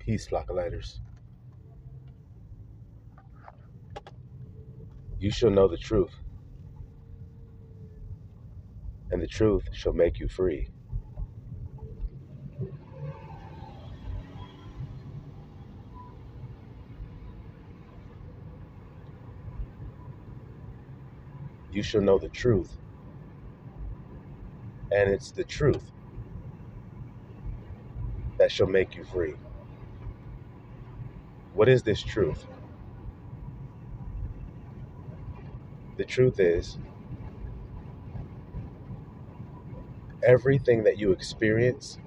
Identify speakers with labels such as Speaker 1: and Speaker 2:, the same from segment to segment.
Speaker 1: Peace, flocklighters. You shall know the truth, and the truth shall make you free. You shall know the truth, and it's the truth that shall make you free. What is this truth? The truth is everything that you experience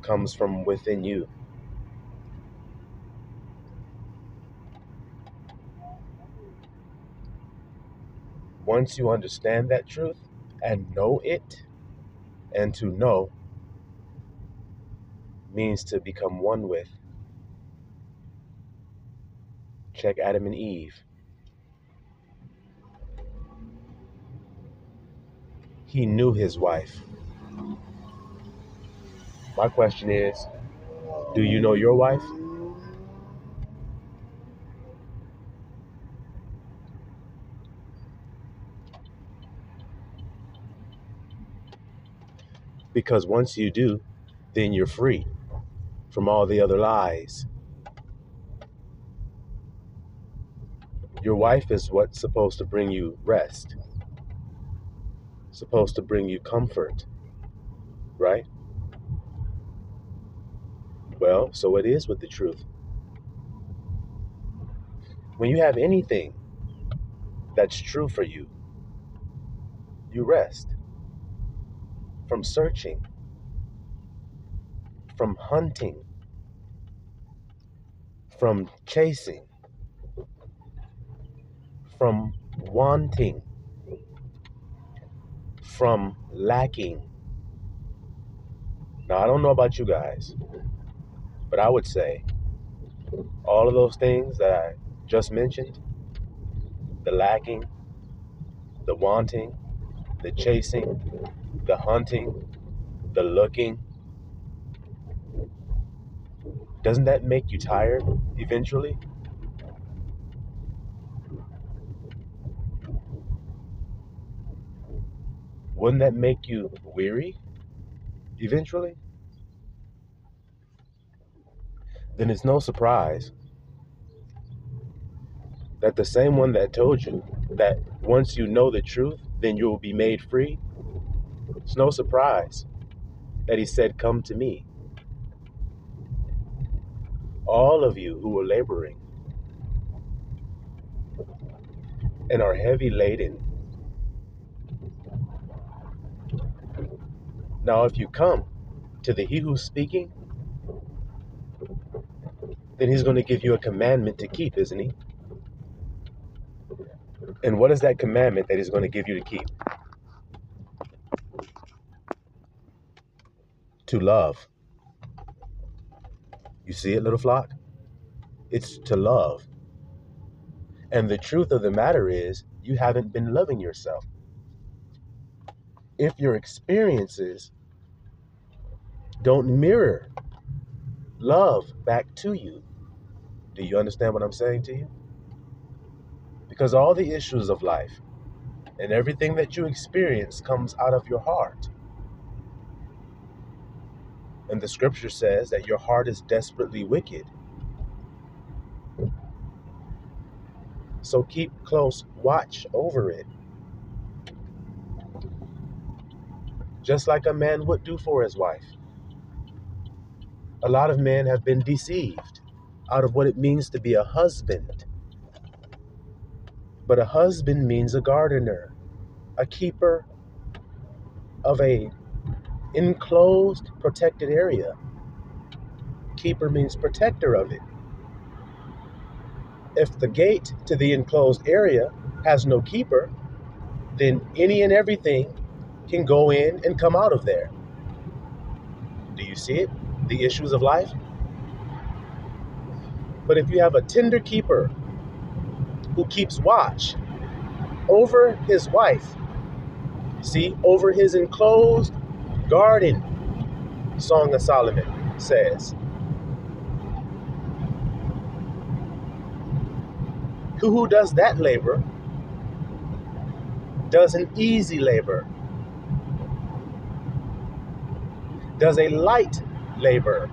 Speaker 1: comes from within you. Once you understand that truth and know it, and to know means to become one with. Check Adam and Eve. He knew his wife. My question is, do you know your wife? Because once you do, then you're free from all the other lies. Your wife is what's supposed to bring you rest, supposed to bring you comfort, right? Well, so it is with the truth. When you have anything that's true for you, you rest from searching, from hunting, from chasing, from wanting, from lacking. Now, I don't know about you guys, but I would say all of those things that I just mentioned, the lacking, the wanting, the chasing, the hunting, the looking, doesn't that make you tired eventually? Wouldn't that make you weary eventually? Then it's no surprise that the same one that told you that once you know the truth, then you will be made free, it's no surprise that he said, "Come to me, all of you who are laboring and are heavy laden." Now, if you come to the He who's speaking, then he's going to give you a commandment to keep, isn't he? And what is that commandment that he's going to give you to keep? To love. You see it, little flock? It's to love. And the truth of the matter is, you haven't been loving yourself. If your experiences don't mirror love back to you, do you understand what I'm saying to you? Because all the issues of life and everything that you experience comes out of your heart. And the scripture says that your heart is desperately wicked. So keep close watch over it. Just like a man would do for his wife. A lot of men have been deceived out of what it means to be a husband. But a husband means a gardener, a keeper of a enclosed, protected area. Keeper means protector of it. If the gate to the enclosed area has no keeper, then any and everything can go in and come out of there. Do you see it? The issues of life? But if you have a tender keeper who keeps watch over his wife, see, over his enclosed garden, Song of Solomon, says, who does that labor does an easy labor, does a light labor.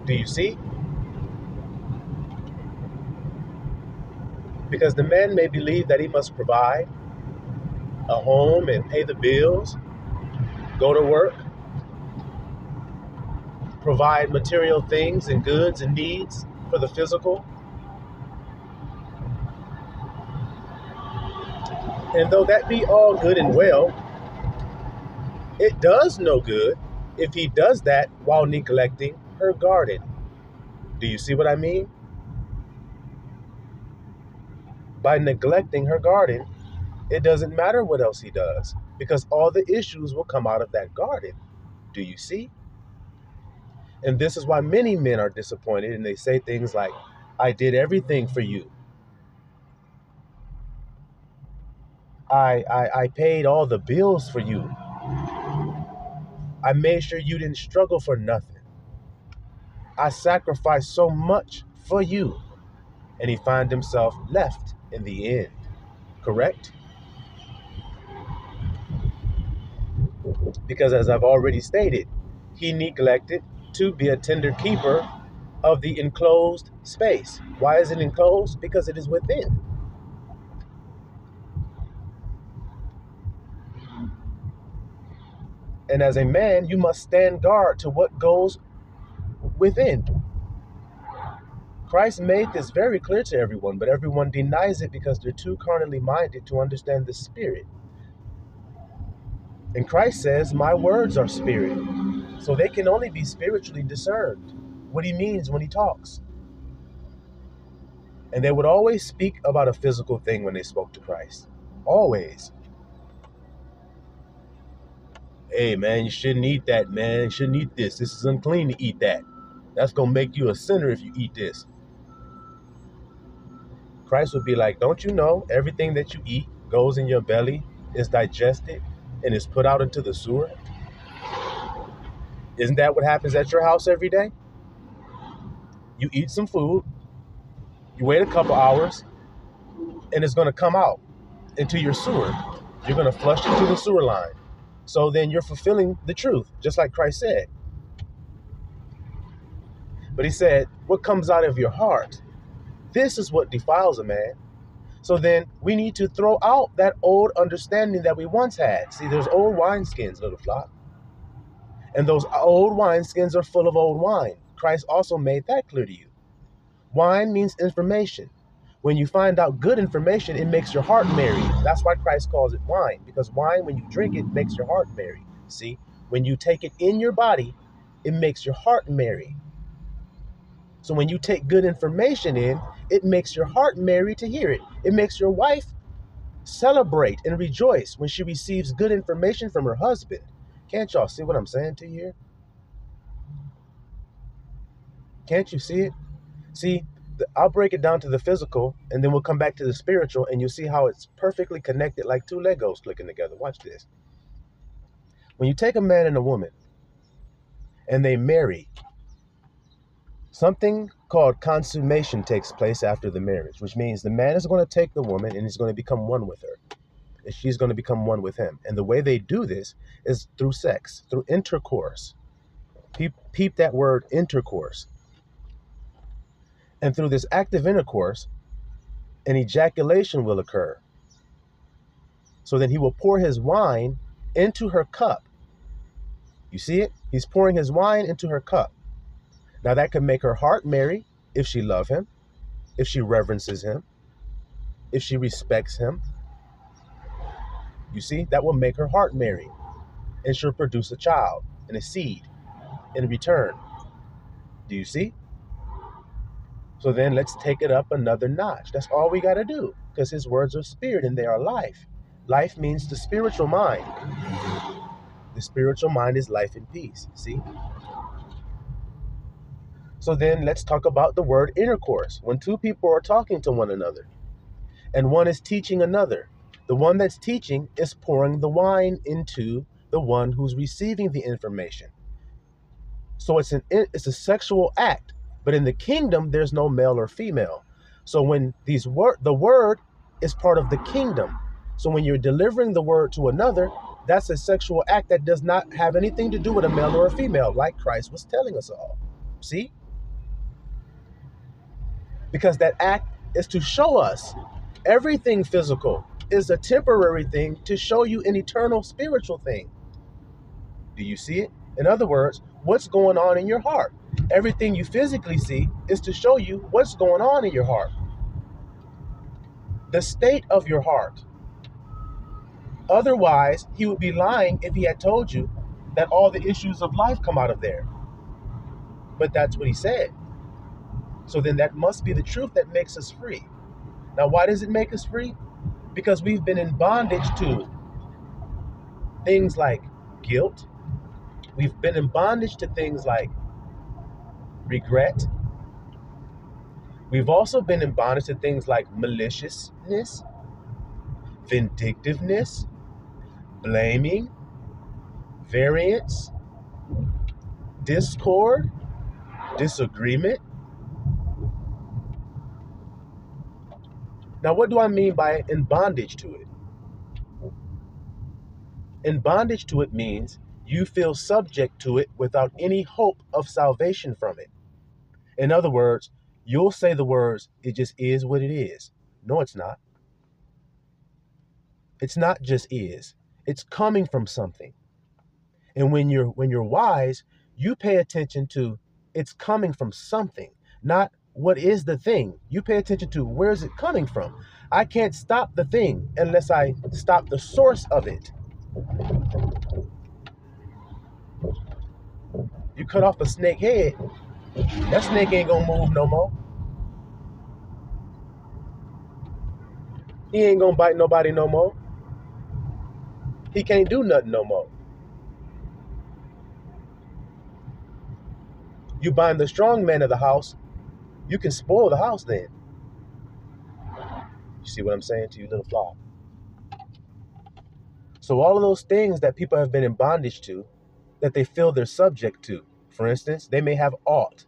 Speaker 1: Do you see? Because the man may believe that he must provide a home and pay the bills, go to work, provide material things and goods and needs for the physical. And though that be all good and well, it does no good if he does that while neglecting her garden. Do you see what I mean? By neglecting her garden, it doesn't matter what else he does, because all the issues will come out of that garden. Do you see? And this is why many men are disappointed, and they say things like, I did everything for you. I paid all the bills for you. I made sure you didn't struggle for nothing. I sacrificed so much for you. And he finds himself left in the end. Correct? Because as I've already stated, he neglected to be a tender keeper of the enclosed space. Why is it enclosed? Because it is within. And as a man, you must stand guard to what goes within. Christ made this very clear to everyone, but everyone denies it because they're too carnally minded to understand the spirit. And Christ says, my words are spirit. So they can only be spiritually discerned what he means when he talks. And they would always speak about a physical thing when they spoke to Christ. Always. Hey, man, you shouldn't eat that, man. You shouldn't eat this. This is unclean to eat that. That's going to make you a sinner if you eat this. Christ would be like, don't you know everything that you eat goes in your belly, is digested, and is put out into the sewer? Isn't that what happens at your house every day? You eat some food, you wait a couple hours, and it's going to come out into your sewer. You're going to flush it through the sewer line. So then you're fulfilling the truth, just like Christ said. But he said, what comes out of your heart, this is what defiles a man. So then we need to throw out that old understanding that we once had. See, there's old wineskins, little flock. And those old wineskins are full of old wine. Christ also made that clear to you. Wine means information. When you find out good information, it makes your heart merry. That's why Christ calls it wine, because wine, when you drink it, makes your heart merry. See, when you take it in your body, it makes your heart merry. So when you take good information in, it makes your heart merry to hear it. It makes your wife celebrate and rejoice when she receives good information from her husband. Can't y'all see what I'm saying to you here? Can't you see it? See, I'll break it down to the physical, and then we'll come back to the spiritual, and you'll see how it's perfectly connected like two Legos clicking together. Watch this. When you take a man and a woman, and they marry, something called consummation takes place after the marriage, which means the man is going to take the woman and he's going to become one with her. And she's going to become one with him. And the way they do this is through sex, through intercourse. Peep that word, intercourse. And through this active intercourse, an ejaculation will occur. So then he will pour his wine into her cup. You see it? He's pouring his wine into her cup. Now that can make her heart merry if she loves him, if she reverences him, if she respects him. You see, that will make her heart merry. And she'll produce a child and a seed in return. Do you see? So then let's take it up another notch. That's all we got to do, because his words are spirit and they are life. Life means the spiritual mind. The spiritual mind is life and peace. See? So then let's talk about the word intercourse. When two people are talking to one another and one is teaching another, the one that's teaching is pouring the wine into the one who's receiving the information. So it's a sexual act. But in the kingdom, there's no male or female. So when the word is part of the kingdom. So when you're delivering the word to another, that's a sexual act that does not have anything to do with a male or a female, like Christ was telling us all. See? Because that act is to show us everything physical is a temporary thing to show you an eternal spiritual thing. Do you see it? In other words, what's going on in your heart? Everything you physically see is to show you what's going on in your heart. The state of your heart. Otherwise, he would be lying if he had told you that all the issues of life come out of there. But that's what he said. So then that must be the truth that makes us free. Now, why does it make us free? Because we've been in bondage to things like guilt. We've been in bondage to things like regret. We've also been in bondage to things like maliciousness, vindictiveness, blaming, variance, discord, disagreement. Now, what do I mean by in bondage to it? In bondage to it means you feel subject to it without any hope of salvation from it. In other words, you'll say the words, it just is what it is. No, it's not. It's not just is. It's coming from something. And when you're wise, you pay attention to it's coming from something, not what is the thing. You pay attention to where is it coming from. I can't stop the thing unless I stop the source of it. You cut off a snake head, that snake ain't gonna move no more. He ain't gonna bite nobody no more. He can't do nothing no more. You bind the strong man of the house, you can spoil the house then. You see what I'm saying to you, little flock? So all of those things that people have been in bondage to, that they feel they're subject to. For instance, they may have aught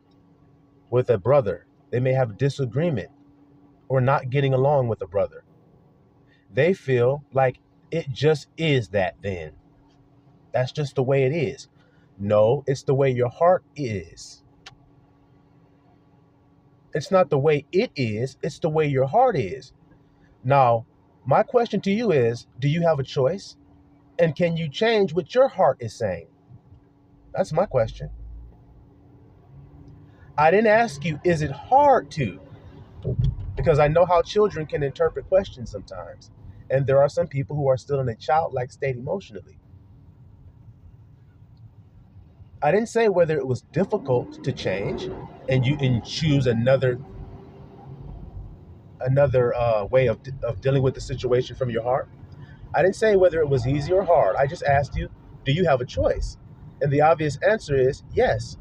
Speaker 1: with a brother. They may have disagreement or not getting along with a brother. They feel like it just is that then. That's just the way it is. No, it's the way your heart is. It's not the way it is, it's the way your heart is. Now, my question to you is, do you have a choice? And can you change what your heart is saying? That's my question. I didn't ask you, is it hard to? Because I know how children can interpret questions sometimes. And there are some people who are still in a childlike state emotionally. I didn't say whether it was difficult to change and choose another way of dealing with the situation from your heart. I didn't say whether it was easy or hard. I just asked you, do you have a choice? And the obvious answer is yes.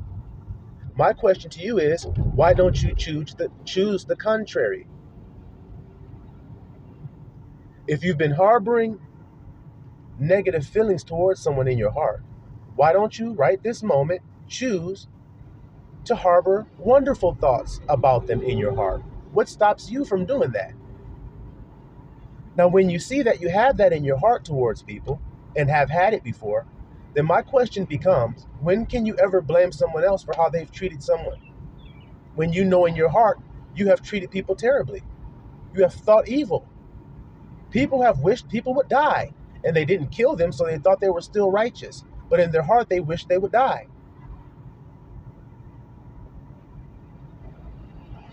Speaker 1: My question to you is, why don't you choose the contrary? If you've been harboring negative feelings towards someone in your heart, why don't you, right this moment, choose to harbor wonderful thoughts about them in your heart? What stops you from doing that? Now, when you see that you have that in your heart towards people and have had it before, then my question becomes, when can you ever blame someone else for how they've treated someone? When you know in your heart you have treated people terribly. You have thought evil. People have wished people would die, and they didn't kill them, so they thought they were still righteous. But in their heart, they wished they would die.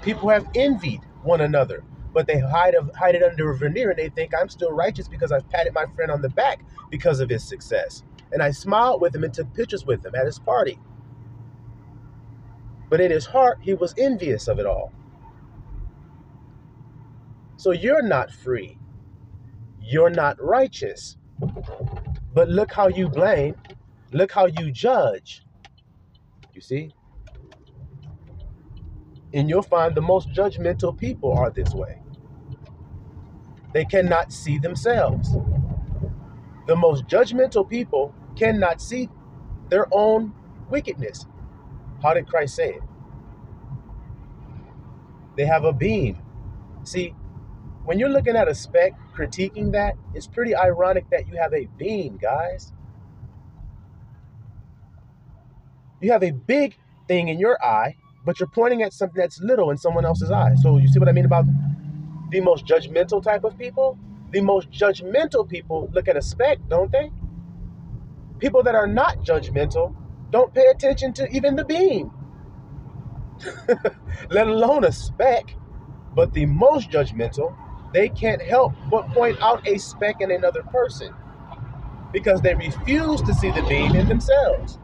Speaker 1: People have envied one another, but they hide it under a veneer, and they think I'm still righteous because I've patted my friend on the back because of his success. And I smiled with him and took pictures with him at his party. But in his heart, he was envious of it all. So you're not free. You're not righteous. But look how you blame. Look how you judge. You see? And you'll find the most judgmental people are this way. They cannot see themselves. The most judgmental people cannot see their own wickedness. How did Christ say it? They have a beam. See, when you're looking at a speck, critiquing that, it's pretty ironic that you have a beam, guys. You have a big thing in your eye, but you're pointing at something that's little in someone else's eye. So you see what I mean about the most judgmental type of people? The most judgmental people look at a speck, don't they? People that are not judgmental don't pay attention to even the beam, let alone a speck. But the most judgmental, they can't help but point out a speck in another person because they refuse to see the beam in themselves.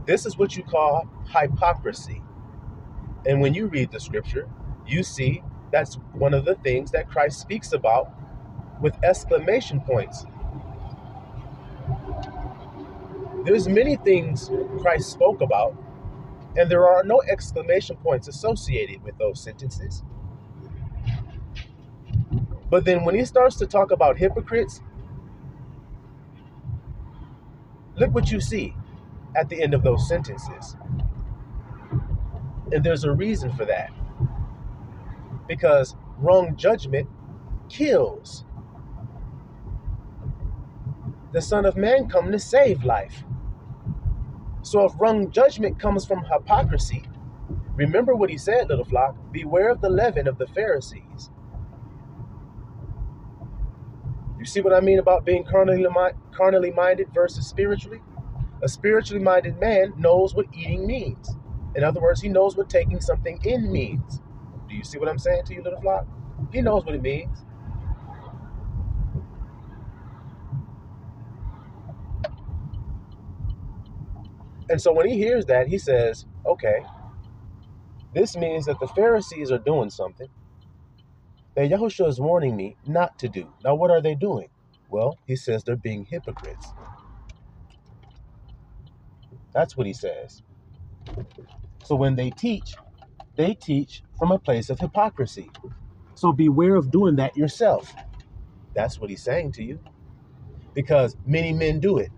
Speaker 1: This is what you call hypocrisy. And when you read the scripture, you see that's one of the things that Christ speaks about with exclamation points. There's many things Christ spoke about, and there are no exclamation points associated with those sentences. But then when he starts to talk about hypocrites, look what you see at the end of those sentences. And there's a reason for that. Because wrong judgment kills. The Son of Man come to save life. So if wrong judgment comes from hypocrisy, remember what he said, little flock, beware of the leaven of the Pharisees. You see what I mean about being carnally minded versus spiritually? A spiritually minded man knows what eating means. In other words, he knows what taking something in means. Do you see what I'm saying to you, little flock? He knows what it means. And so when he hears that, he says, okay, this means that the Pharisees are doing something that Yahushua is warning me not to do. Now, what are they doing? Well, he says they're being hypocrites. That's what he says. So when they teach from a place of hypocrisy. So beware of doing that yourself. That's what he's saying to you. Because many men do it.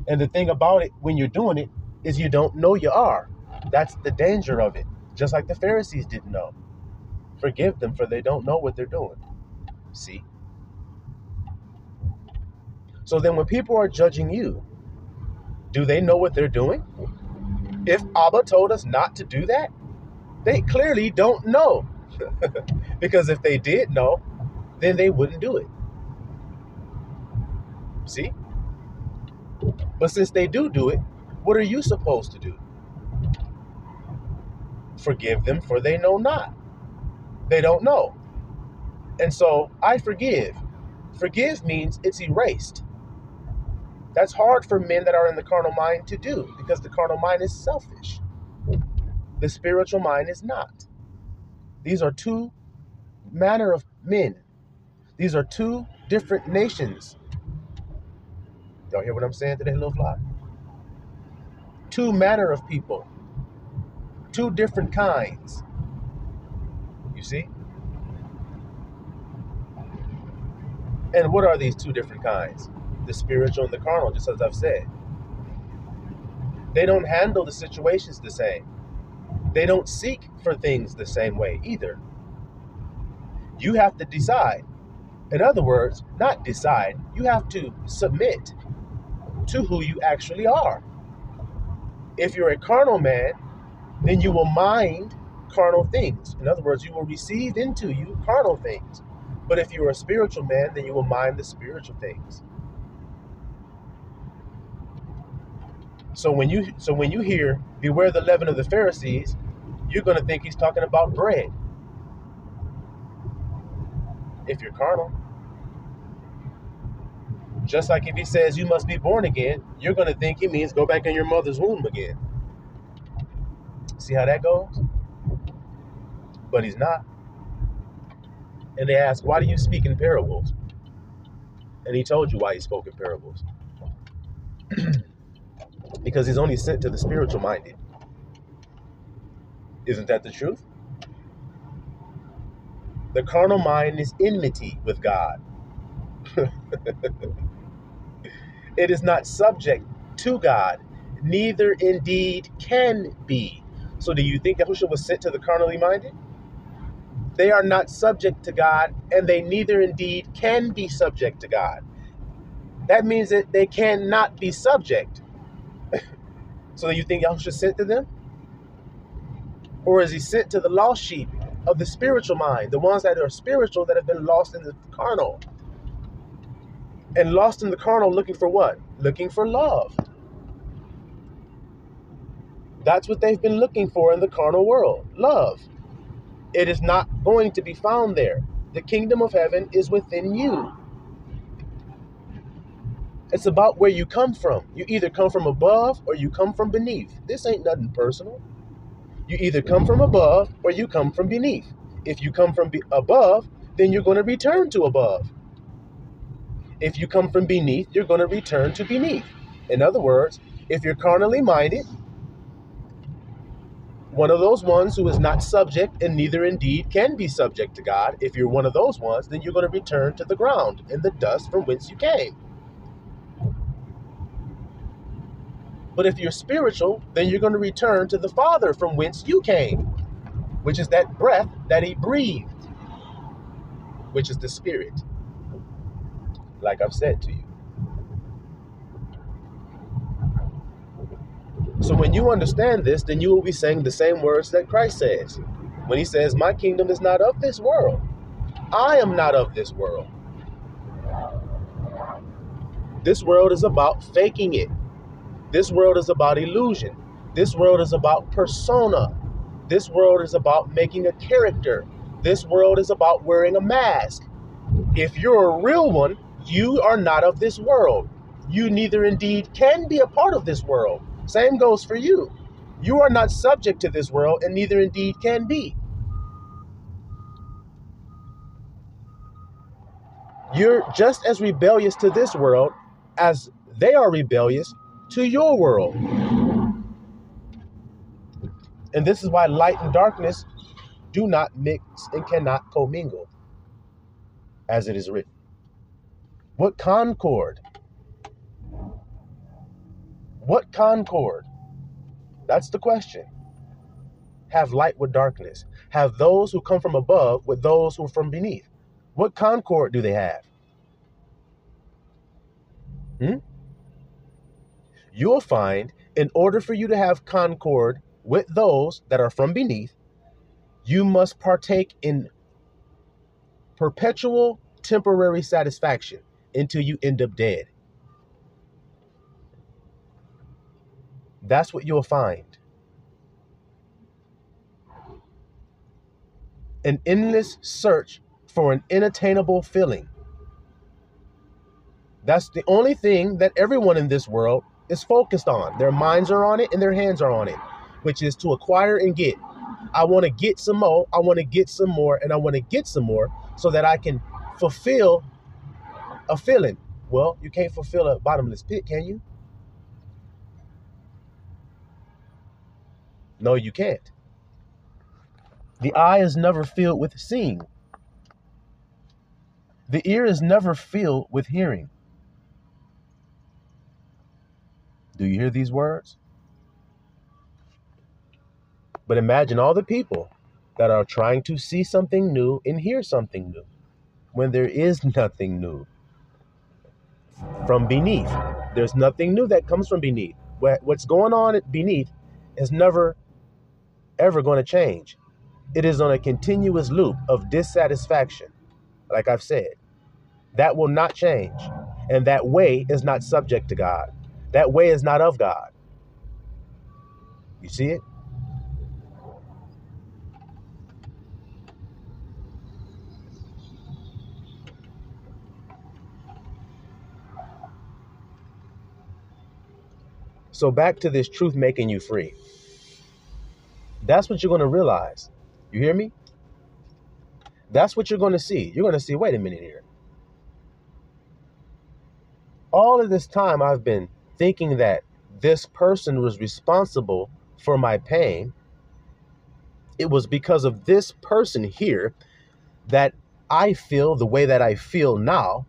Speaker 1: And the thing about it, when you're doing it, is you don't know you are. That's the danger of it. Just like the Pharisees didn't know. Forgive them, for they don't know what they're doing. See? So then when people are judging you, do they know what they're doing? If Abba told us not to do that, they clearly don't know. Because if they did know, then they wouldn't do it. See? But since they do it, what are you supposed to do? Forgive them, for they know not. They don't know. And so I forgive. Forgive means it's erased. That's hard for men that are in the carnal mind to do, because the carnal mind is selfish. The spiritual mind is not. These are two manner of men. These are two different nations. Y'all hear what I'm saying today, little flock? Two manner of people. Two different kinds. You see? And what are these two different kinds? The spiritual and the carnal, just as I've said. They don't handle the situations the same. They don't seek for things the same way either. You have to decide. In other words, not decide, you have to submit to who you actually are. If you're a carnal man, then you will mind carnal things. In other words, you will receive into you carnal things. But if you're a spiritual man, then you will mind the spiritual things. So when you hear, beware the leaven of the Pharisees, you're going to think he's talking about bread. If you're carnal. Just like if he says you must be born again, you're going to think he means go back in your mother's womb again. See how that goes? But he's not. And they ask, why do you speak in parables? And he told you why he spoke in parables. Because he's only sent to the spiritual minded. Isn't that the truth? The carnal mind is enmity with God. It is not subject to God, neither indeed can be. So do you think Yahushua was sent to the carnally minded? They are not subject to God, and they neither indeed can be subject to God. That means that they cannot be subject. So you think Yahushua sent to them? Or is he sent to the lost sheep of the spiritual mind, the ones that are spiritual that have been lost in the carnal? And lost in the carnal looking for what? Looking for love. That's what they've been looking for in the carnal world, love. It is not going to be found there. The kingdom of heaven is within you. It's about where you come from. You either come from above or you come from beneath. This ain't nothing personal. You either come from above or you come from beneath. If you come from above, then you're going to return to above. If you come from beneath, you're going to return to beneath. In other words, if you're carnally minded, one of those ones who is not subject and neither indeed can be subject to God, if you're one of those ones, then you're going to return to the ground and the dust from whence you came. But if you're spiritual, then you're going to return to the Father from whence you came, which is that breath that he breathed, which is the Spirit, like I've said to you. So when you understand this, then you will be saying the same words that Christ says. When he says, my kingdom is not of this world. I am not of this world. This world is about faking it. This world is about illusion. This world is about persona. This world is about making a character. This world is about wearing a mask. If you're a real one, you are not of this world. You neither indeed can be a part of this world. Same goes for you. You are not subject to this world and neither indeed can be. You're just as rebellious to this world as they are rebellious to your world. And this is why light and darkness do not mix and cannot commingle, as it is written. What concord? What concord? That's the question. Have light with darkness. Have those who come from above with those who are from beneath. What concord do they have? You'll find in order for you to have concord with those that are from beneath, you must partake in perpetual temporary satisfaction until you end up dead. That's what you'll find. An endless search for an unattainable feeling. That's the only thing that everyone in this world is focused on. Their minds are on it and their hands are on it, which is to acquire and get. I want to get some more, I want to get some more, and I want to get some more so that I can fulfill a feeling. Well, you can't fulfill a bottomless pit, can you? No, you can't. The eye is never filled with seeing. The ear is never filled with hearing. Do you hear these words? But imagine all the people that are trying to see something new and hear something new when there is nothing new from beneath. There's nothing new that comes from beneath. What's going on beneath is never, ever going to change. It is on a continuous loop of dissatisfaction. Like I've said, that will not change. And that way is not subject to God. That way is not of God. You see it? So back to this truth making you free. That's what you're going to realize. You hear me? That's what you're going to see. You're going to see, wait a minute here. All of this time I've been thinking that this person was responsible for my pain. It was because of this person here that I feel the way that I feel now,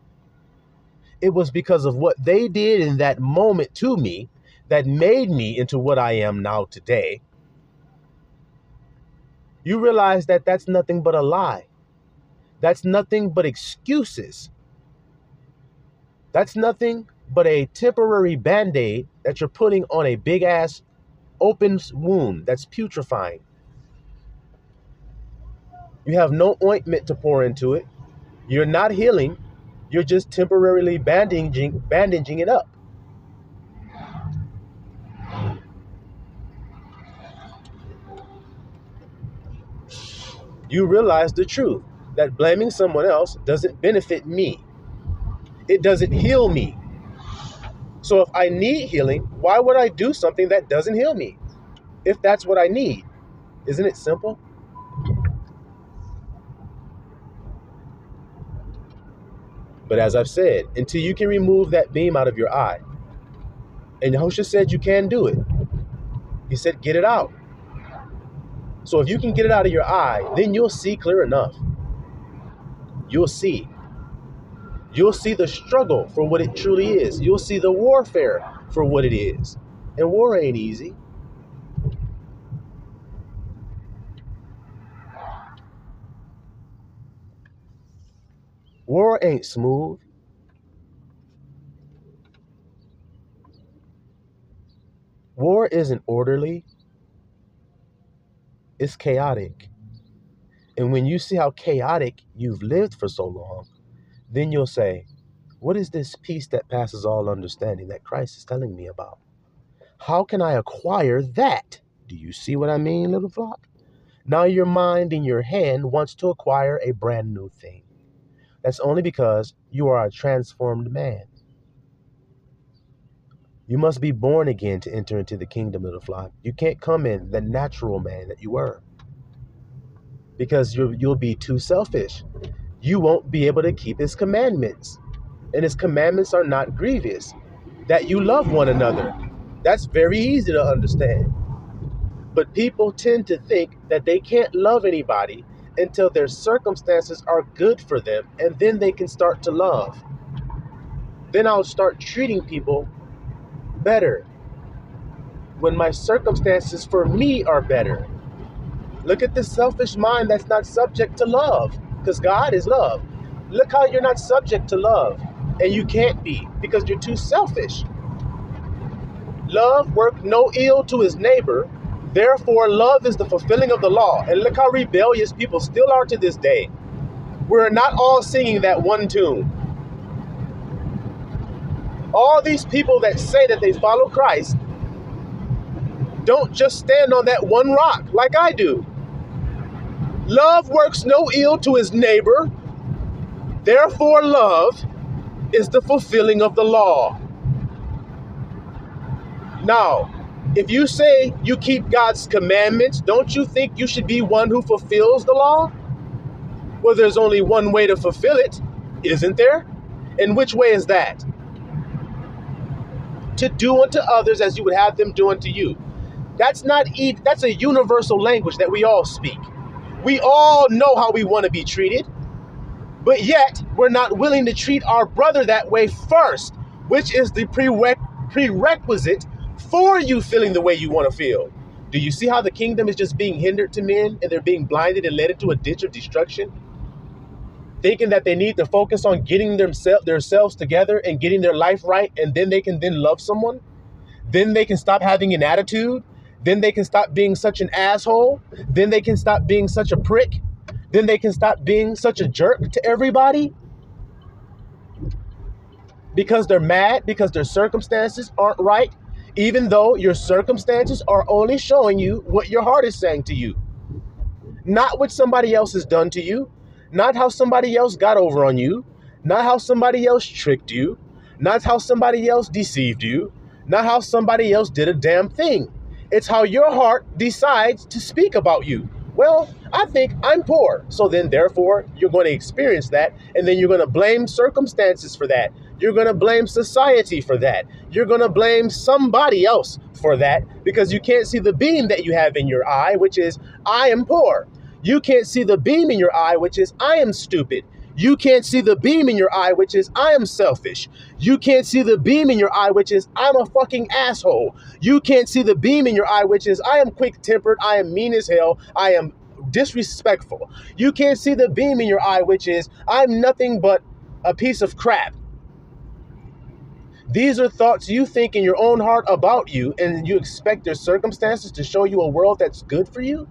Speaker 1: it was because of what they did in that moment to me that made me into what I am now today. You realize that that's nothing but a lie. That's nothing but excuses. That's nothing but a temporary band-aid that you're putting on a big ass open wound that's putrefying. You have no ointment to pour into it. You're not healing. You're just temporarily bandaging it up. You realize the truth that blaming someone else doesn't benefit me. It doesn't heal me. So if I need healing, why would I do something that doesn't heal me? If that's what I need. Isn't it simple? But as I've said, until you can remove that beam out of your eye, and Yahushua said you can do it. He said, get it out. So if you can get it out of your eye, then you'll see clear enough. You'll see. You'll see the struggle for what it truly is. You'll see the warfare for what it is. And war ain't easy. War ain't smooth. War isn't orderly. It's chaotic. And when you see how chaotic you've lived for so long, then you'll say, what is this peace that passes all understanding that Christ is telling me about? How can I acquire that? Do you see what I mean, little flock? Now your mind in your hand wants to acquire a brand new thing. That's only because you are a transformed man. You must be born again to enter into the kingdom, little flock. You can't come in the natural man that you were, because you'll be too selfish. You won't be able to keep his commandments. And his commandments are not grievous. That you love one another. That's very easy to understand. But people tend to think that they can't love anybody until their circumstances are good for them, and then they can start to love. Then I'll start treating people better when my circumstances for me are better. Look at the selfish mind that's not subject to love, because God is love. Look how you're not subject to love, and you can't be because you're too selfish. Love worked no ill to his neighbor. Therefore, love is the fulfilling of the law. And look how rebellious people still are to this day. We're not all singing that one tune. All these people that say that they follow Christ don't just stand on that one rock like I do. Love works no ill to his neighbor. Therefore, love is the fulfilling of the law. Now, if you say you keep God's commandments, don't you think you should be one who fulfills the law? Well, there's only one way to fulfill it, isn't there? And which way is that? To do unto others as you would have them do unto you. That's a universal language that we all speak. We all know how we want to be treated, but yet we're not willing to treat our brother that way first, which is the prerequisite for you feeling the way you want to feel. Do you see how the kingdom is just being hindered to men, and they're being blinded and led into a ditch of destruction? Thinking that they need to focus on getting themselves together and getting their life right, and then they can then love someone. Then they can stop having an attitude. Then they can stop being such an asshole. Then they can stop being such a prick. Then they can stop being such a jerk to everybody. Because they're mad, because their circumstances aren't right, even though your circumstances are only showing you what your heart is saying to you. Not what somebody else has done to you. Not how somebody else got over on you. Not how somebody else tricked you. Not how somebody else deceived you. Not how somebody else did a damn thing. It's how your heart decides to speak about you. Well, I think I'm poor. So then, therefore, you're going to experience that. And then you're going to blame circumstances for that. You're going to blame society for that. You're going to blame somebody else for that because you can't see the beam that you have in your eye, which is, I am poor. You can't see the beam in your eye, which is I am stupid. You can't see the beam in your eye, which is I am selfish. You can't see the beam in your eye, which is I'm a fucking asshole. You can't see the beam in your eye, which is I am quick-tempered, I am mean as hell, I am disrespectful. You can't see the beam in your eye, which is I'm nothing but a piece of crap. These are thoughts you think in your own heart about you, and you expect your circumstances to show you a world that's good for you?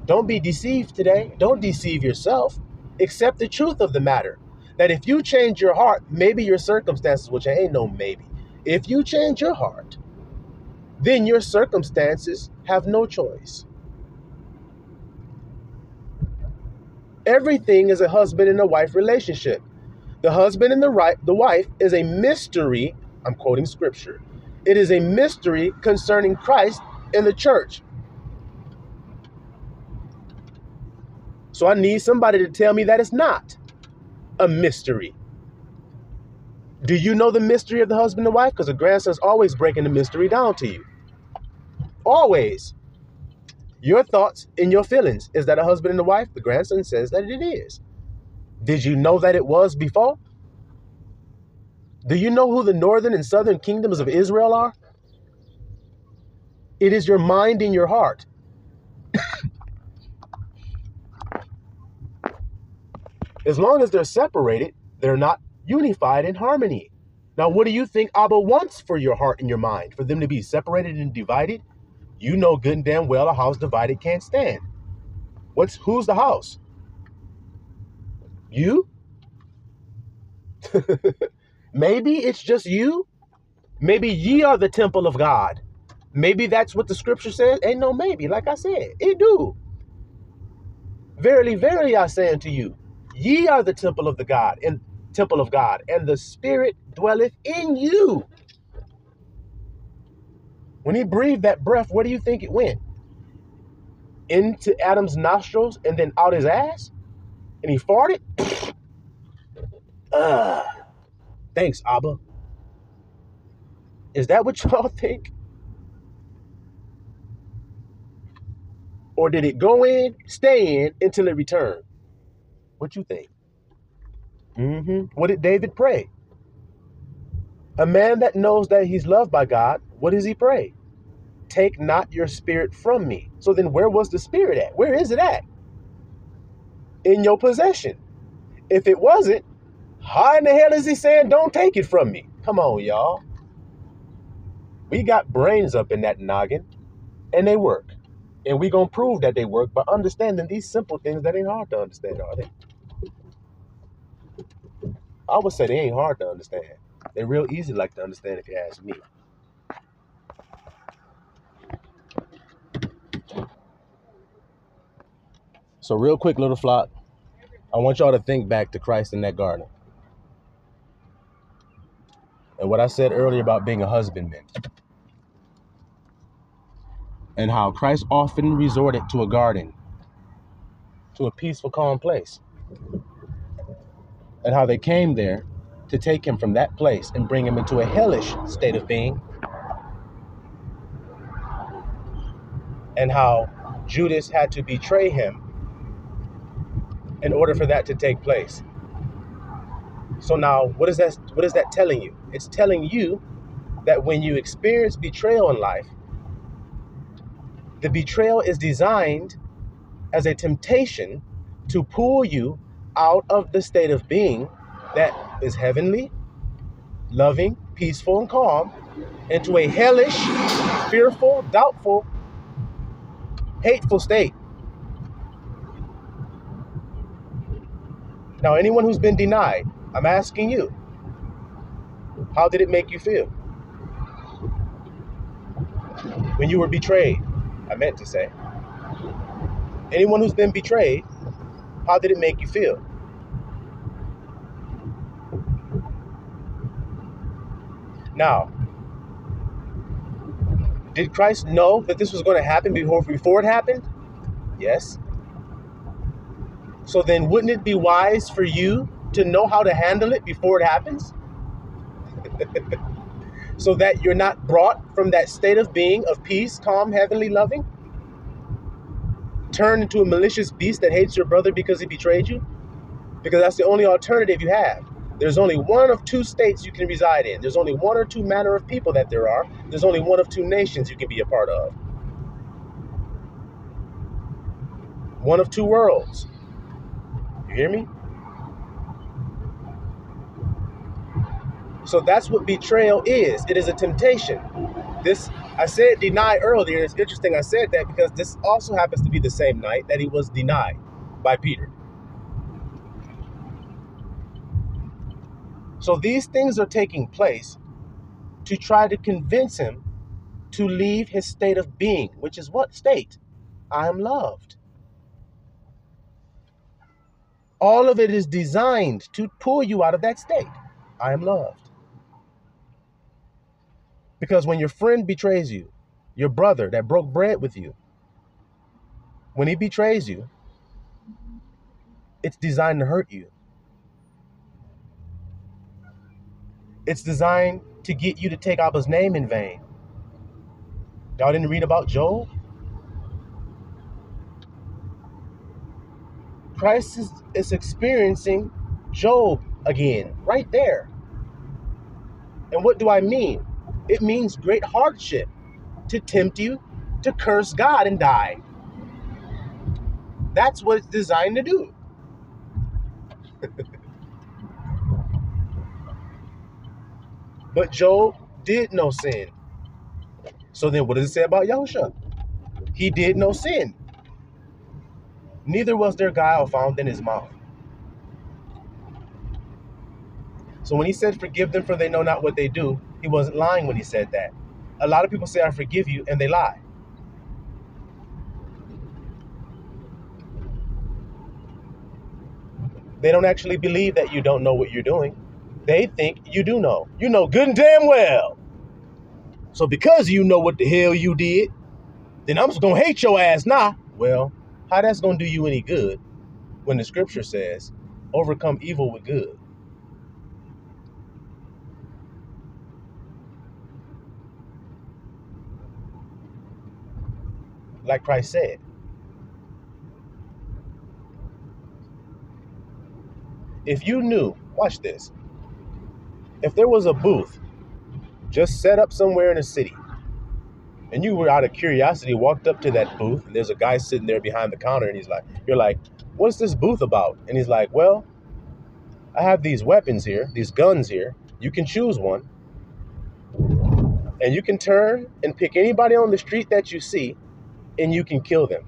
Speaker 1: Don't be deceived today. Don't deceive yourself. Accept the truth of the matter. That if you change your heart, maybe your circumstances will change. Ain't no maybe. If you change your heart, then your circumstances have no choice. Everything is a husband and a wife relationship. The husband and the wife is a mystery. I'm quoting scripture. It is a mystery concerning Christ and the church. So I need somebody to tell me that it's not a mystery. Do you know the mystery of the husband and wife? Because the grandson's always breaking the mystery down to you. Always. Your thoughts and your feelings. Is that a husband and a wife? The grandson says that it is. Did you know that it was before? Do you know who the northern and southern kingdoms of Israel are? It is your mind and your heart. As long as they're separated, they're not unified in harmony. Now, what do you think Abba wants for your heart and your mind? For them to be separated and divided? You know good and damn well a house divided can't stand. Who's the house? You? Maybe it's just you. Maybe ye are the temple of God. Maybe that's what the scripture says. Ain't no maybe. Like I said, it do. Verily, verily, I say unto you, ye are the temple of God, and the Spirit dwelleth in you. When he breathed that breath, where do you think it went? Into Adam's nostrils and then out his ass? And he farted? Thanks, Abba. Is that what y'all think? Or did it go in, stay in, until it returned? What you think? What did David pray? A man that knows that he's loved by God, what does he pray? Take not your spirit from me. So then where was the spirit at? Where is it at? In your possession. If it wasn't, how in the hell is he saying don't take it from me? Come on, y'all. We got brains up in that noggin, and they work. And we gonna prove that they work by understanding these simple things that ain't hard to understand, are they? I would say they ain't hard to understand. They're real easy like to understand if you ask me. So real quick, little flock, I want y'all to think back to Christ in that garden. And what I said earlier about being a husbandman. And how Christ often resorted to a garden, to a peaceful, calm place. And how they came there to take him from that place and bring him into a hellish state of being. And how Judas had to betray him in order for that to take place. So now, what is that telling you? It's telling you that when you experience betrayal in life, the betrayal is designed as a temptation to pull you out of the state of being that is heavenly, loving, peaceful, and calm into a hellish, fearful, doubtful, hateful state. Now, anyone who's been denied, I'm asking you, how did it make you feel? When you were betrayed, I meant to say. Anyone who's been betrayed, how did it make you feel? Now, did Christ know that this was going to happen before it happened? Yes. So then wouldn't it be wise for you to know how to handle it before it happens? So that you're not brought from that state of being of peace, calm, heavenly, loving? turn into a malicious beast that hates your brother because he betrayed you? Because that's the only alternative you have. There's only one of two states you can reside in. There's only one or two manner of people that there are. There's only one of two nations you can be a part of. One of two worlds. You hear me? So that's what betrayal is. It is a temptation. This, I said deny earlier. It's interesting I said that because this also happens to be the same night that he was denied by Peter. So these things are taking place to try to convince him to leave his state of being, which is what state? I am loved. All of it is designed to pull you out of that state. I am loved. Because when your friend betrays you, your brother that broke bread with you, when he betrays you, it's designed to hurt you. It's designed to get you to take Abba's name in vain. Y'all didn't read about Job? Christ is experiencing Job again, right there. And what do I mean? It means great hardship to tempt you to curse God and die. That's what it's designed to do. But Job did no sin. So then what does it say about Yahusha? He did no sin. Neither was there guile found in his mouth. So when he said, forgive them for they know not what they do, he wasn't lying when he said that. A lot of people say, I forgive you, and they lie. They don't actually believe that you don't know what you're doing. They think you do know. You know good and damn well. So because you know what the hell you did, then I'm just going to hate your ass now. Well, how that's going to do you any good when the scripture says, overcome evil with good? Like Christ said. If you knew, watch this, if there was a booth just set up somewhere in a city, and you were out of curiosity walked up to that booth, and there's a guy sitting there behind the counter, and you're like, what's this booth about? And he's like, well, I have these weapons here, these guns here. You can choose one, and you can turn and pick anybody on the street that you see, and you can kill them.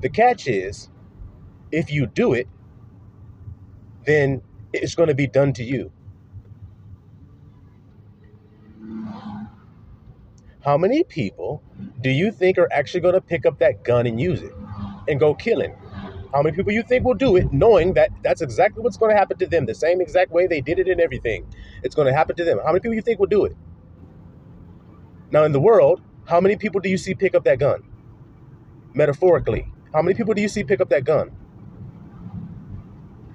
Speaker 1: The catch is, if you do it, then it's going to be done to you. How many people do you think are actually going to pick up that gun and use it and go kill him? How many people you think will do it knowing that that's exactly what's going to happen to them, the same exact way they did it and everything? It's going to happen to them. How many people you think will do it? Now in the world, how many people do you see pick up that gun? Metaphorically, how many people do you see pick up that gun?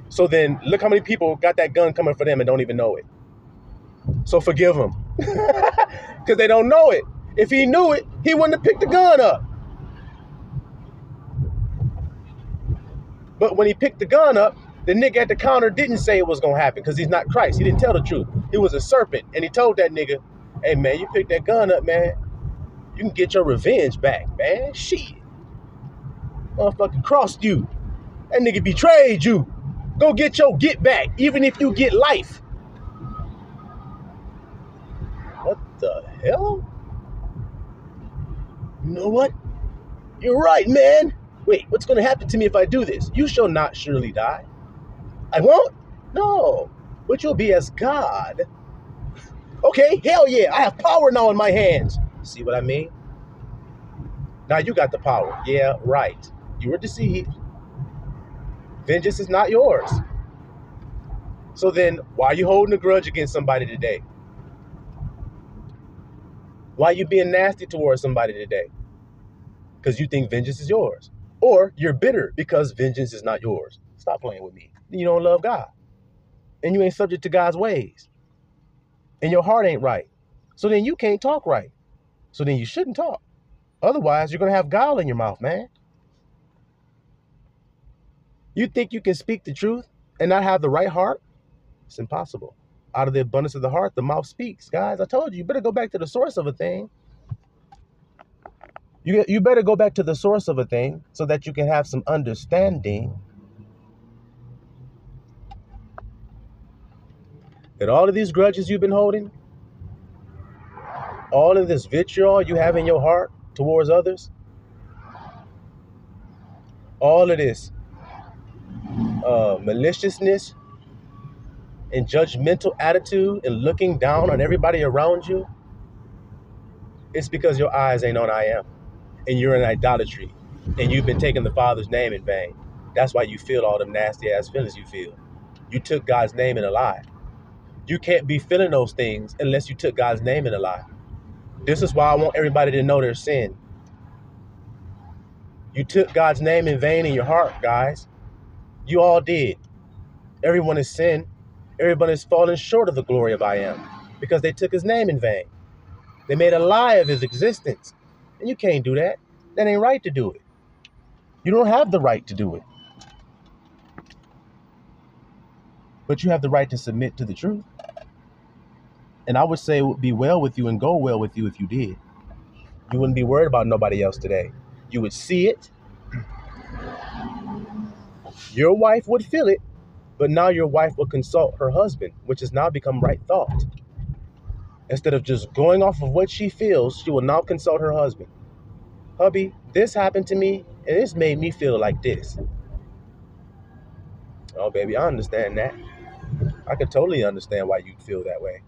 Speaker 1: So then look how many people got that gun coming for them and don't even know it. So forgive them. Because they don't know it. If he knew it, he wouldn't have picked the gun up. But when he picked the gun up, the nigga at the counter didn't say it was going to happen because he's not Christ. He didn't tell the truth. He was a serpent. And he told that nigga, hey, man, you picked that gun up, man. You can get your revenge back, man. Shit. Motherfucker crossed you. That nigga betrayed you. Go get your get back, even if you get life. What the hell? You know what? You're right, man. Wait, what's going to happen to me if I do this? You shall not surely die. I won't? No. But you'll be as God. Okay, hell yeah. I have power now in my hands. See what I mean? Now you got the power. Yeah, right. You were deceived. Vengeance is not yours. So then, why are you holding a grudge against somebody today? Why are you being nasty towards somebody today? Because you think vengeance is yours. Or you're bitter because vengeance is not yours. Stop playing with me. You don't love God. And you ain't subject to God's ways. And your heart ain't right. So then you can't talk right. So then you shouldn't talk. Otherwise, you're going to have gall in your mouth, man. You think you can speak the truth and not have the right heart? It's impossible. Out of the abundance of the heart, the mouth speaks. Guys, I told you, you better go back to the source of a thing. You better go back to the source of a thing so that you can have some understanding that all of these grudges you've been holding, all of this vitriol you have in your heart towards others, all of this maliciousness and judgmental attitude and looking down on everybody around you, it's because your eyes ain't on I am, and you're in idolatry, and you've been taking the Father's name in vain. That's why you feel all them nasty ass feelings you feel. You took God's name in a lie. You can't be feeling those things unless you took God's name in a lie. This is why I want everybody to know their sin. You took God's name in vain in your heart, guys. You all did. Everyone has sinned. Everyone has fallen short of the glory of I am because they took his name in vain. They made a lie of his existence. And you can't do that. That ain't right to do it. You don't have the right to do it. But you have the right to submit to the truth. And I would say it would be well with you and go well with you if you did. You wouldn't be worried about nobody else today. You would see it. Your wife would feel it. But now your wife will consult her husband, which has now become right thought. Instead of just going off of what she feels, she will now consult her husband. Hubby, this happened to me, and this made me feel like this. Oh, baby, I understand that. I could totally understand why you'd feel that way.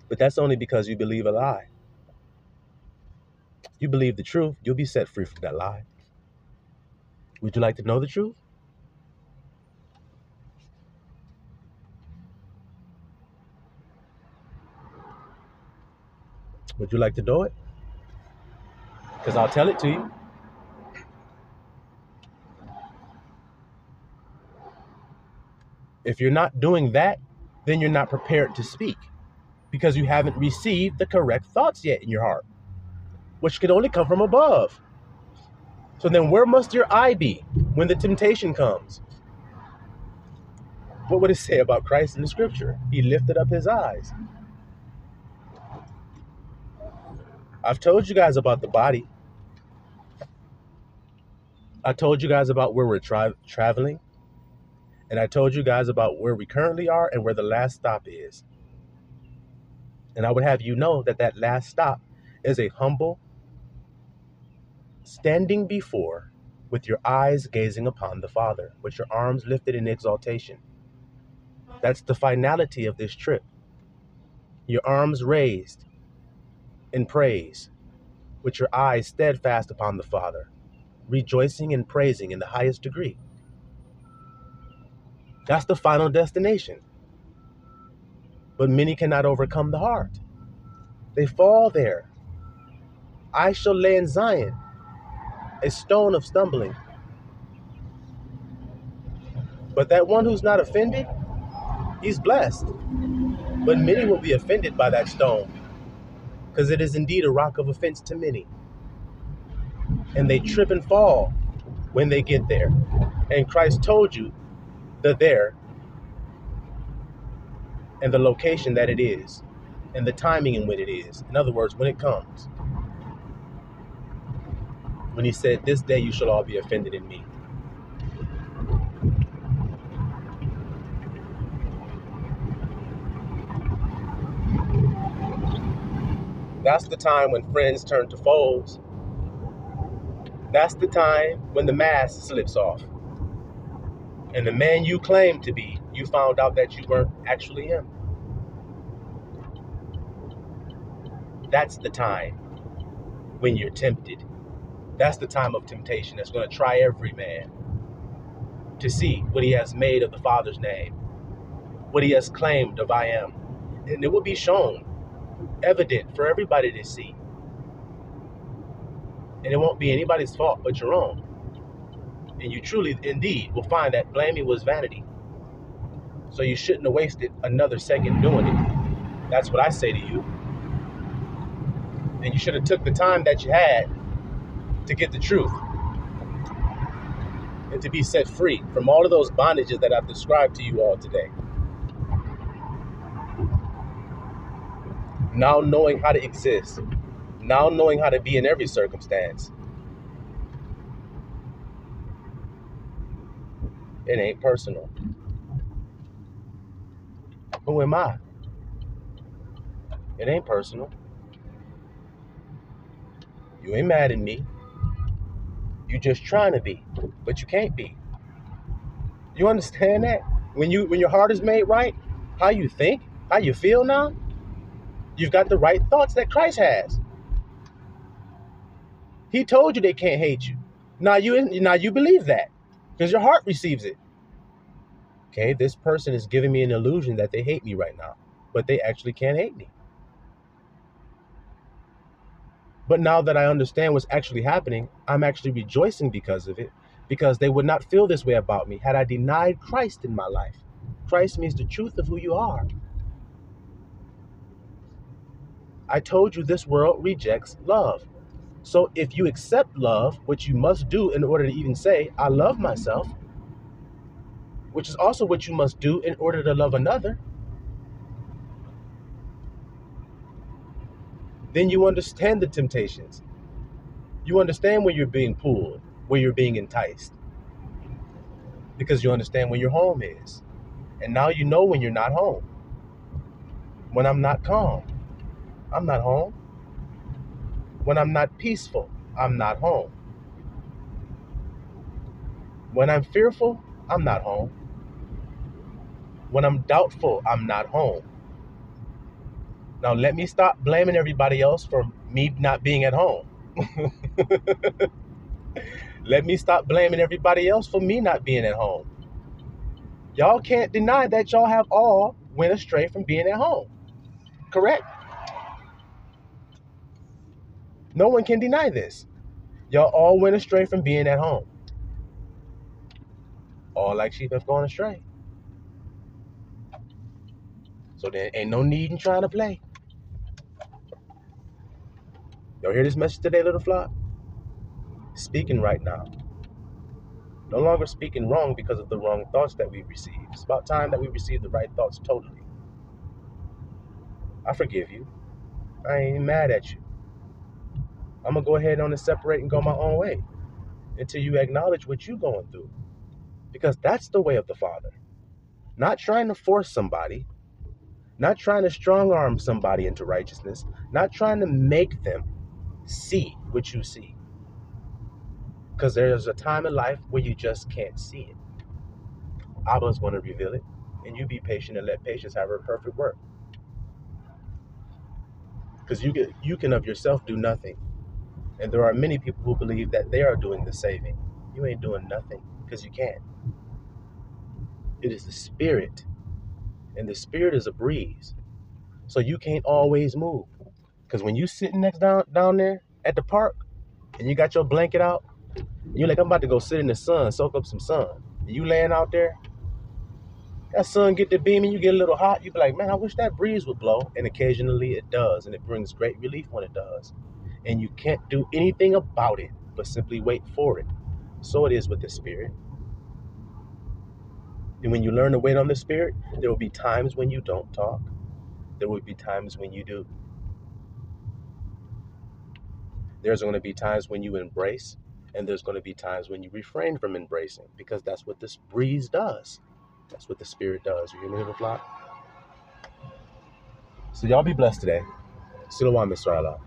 Speaker 1: But that's only because you believe a lie. You believe the truth, you'll be set free from that lie. Would you like to know the truth? Would you like to know it? Because I'll tell it to you. If you're not doing that, then you're not prepared to speak because you haven't received the correct thoughts yet in your heart, which can only come from above. So then where must your eye be when the temptation comes? What would it say about Christ in the scripture? He lifted up his eyes. I've told you guys about the body. I told you guys about where we're traveling. And I told you guys about where we currently are and where the last stop is. And I would have you know that that last stop is a humble standing before with your eyes gazing upon the Father, with your arms lifted in exaltation. That's the finality of this trip. Your arms raised in praise, with your eyes steadfast upon the Father, rejoicing and praising in the highest degree. That's the final destination. But many cannot overcome the heart. They fall there. I shall lay in Zion a stone of stumbling. But that one who's not offended, he's blessed. But many will be offended by that stone, because it is indeed a rock of offense to many. And they trip and fall when they get there. And Christ told you the there and the location that it is and the timing in when it is. In other words, when it comes. When he said, this day you shall all be offended in me. That's the time when friends turn to foes. That's the time when the mask slips off. And the man you claimed to be, you found out that you weren't actually him. That's the time when you're tempted. That's the time of temptation that's going to try every man to see what he has made of the Father's name, what he has claimed of I am. And it will be shown, evident for everybody to see. And it won't be anybody's fault but your own. And you truly, indeed, will find that blaming was vanity. So you shouldn't have wasted another second doing it. That's what I say to you. And you should have took the time that you had to get the truth. and to be set free from all of those bondages that I've described to you all today. Now knowing how to exist, now knowing how to be in every circumstance. It ain't personal. Who am I? It ain't personal. You ain't mad at me. You just trying to be, but you can't be. You understand that? When your heart is made right, how you think, how you feel now, you've got the right thoughts that Christ has. He told you they can't hate you. Now you believe that because your heart receives it. Okay, this person is giving me an illusion that they hate me right now, but they actually can't hate me. But now that I understand what's actually happening, I'm actually rejoicing because of it, because they would not feel this way about me had I denied Christ in my life. Christ means the truth of who you are. I told you this world rejects love. So if you accept love, which you must do in order to even say, I love myself, which is also what you must do in order to love another, then you understand the temptations. You understand where you're being pulled, where you're being enticed, because you understand where your home is. And now you know when you're not home. When I'm not calm, I'm not home. When I'm not peaceful, I'm not home. When I'm fearful, I'm not home. When I'm doubtful, I'm not home. Now let me stop blaming everybody else for me not being at home. Let me stop blaming everybody else for me not being at home. Y'all can't deny that y'all have all went astray from being at home. Correct? No one can deny this. Y'all all went astray from being at home. All like sheep have gone astray. So there ain't no need in trying to play. Y'all hear this message today, little flock? Speaking right now. No longer speaking wrong because of the wrong thoughts that we receive. It's about time that we receive the right thoughts totally. I forgive you. I ain't even mad at you. I'm going to go ahead on and separate and go my own way until you acknowledge what you're going through. Because that's the way of the Father. Not trying to force somebody, not trying to strong arm somebody into righteousness, not trying to make them see what you see. Because there's a time in life where you just can't see it. Abba's going to reveal it, and you be patient and let patience have her perfect work. Because you can of yourself do nothing. And there are many people who believe that they are doing the saving. You ain't doing nothing because you can't. It is the Spirit, and the Spirit is a breeze. So you can't always move. Because when you sitting next down there at the park, and you got your blanket out, and you're like, I'm about to go sit in the sun, soak up some sun. And you laying out there, that sun get to beaming, you get a little hot, you be like, man, I wish that breeze would blow. And occasionally it does, and it brings great relief when it does. And you can't do anything about it, but simply wait for it. So it is with the Spirit. And when you learn to wait on the Spirit, there will be times when you don't talk. There will be times when you do. There's going to be times when you embrace, and there's going to be times when you refrain from embracing, because that's what this breeze does. That's what the Spirit does. You hear me, little flock? So y'all be blessed today. Silawam Israel.